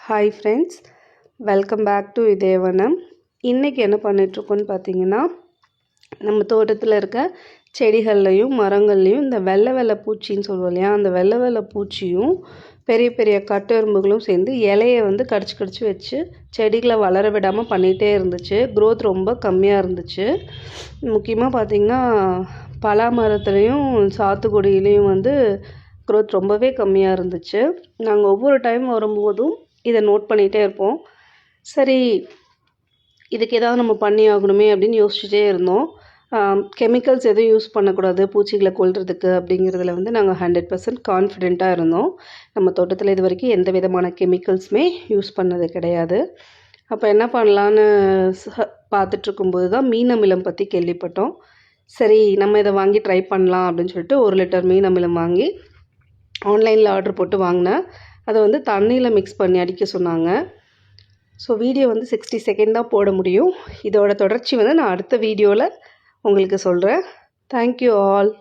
Hi friends, welcome back to இதேவனம். இன்றைக்கி என்ன பண்ணிகிட்ருக்கோன்னு பார்த்தீங்கன்னா, நம்ம தோட்டத்தில் இருக்க செடிகள்லையும் மரங்கள்லையும் இந்த வெள்ளை வெள்ளை பூச்சின்னு சொல்லுவோம் இல்லையா, அந்த வெள்ளை வெள்ளை பூச்சியும் பெரிய பெரிய கட்டெரும்புகளும் சேர்ந்து இலையை கடிச்சு வச்சு செடிகளை வளர விடாமல் பண்ணிகிட்டே இருந்துச்சு. க்ரோத் ரொம்ப கம்மியாக இருந்துச்சு. முக்கியமாக பார்த்திங்கன்னா பலா மரத்துலேயும் சாத்துக்குடியிலையும் க்ரோத் ரொம்பவே கம்மியாக இருந்துச்சு. நாங்கள் ஒவ்வொரு டைம் வரும்போதும் இதை நோட் பண்ணிகிட்டே இருப்போம். சரி, இதுக்கு ஏதாவது நம்ம பண்ணி ஆகணுமே அப்படின்னு யோசிச்சுட்டே இருந்தோம். கெமிக்கல்ஸ் எதுவும் யூஸ் பண்ணக்கூடாது பூச்சிகளை கொல்றதுக்கு அப்படிங்கிறதுல நாங்கள் 100% கான்ஃபிடெண்ட்டாக இருந்தோம். நம்ம தோட்டத்தில் இது வரைக்கும் எந்த விதமான கெமிக்கல்ஸுமே யூஸ் பண்ணது கிடையாது. அப்போ என்ன பண்ணலான்னு பார்த்துட்ருக்கும்போது தான் மீன் அமிலம் பற்றி கேள்விப்பட்டோம். சரி, நம்ம இதை வாங்கி ட்ரை பண்ணலாம் அப்படின்னு சொல்லிட்டு 1 லிட்டர் மீன் அமிலம் வாங்கி ஆன்லைனில் ஆர்டர் போட்டு வாங்கினேன். அதை தண்ணியில் மிக்ஸ் பண்ணி அடிக்க சொன்னாங்க. ஸோ வீடியோ 60 செகண்ட் தான் போட முடியும். இதோட தொடர்ச்சி நான் அடுத்த வீடியோவில் உங்களுக்கு சொல்கிறேன். Thank you all.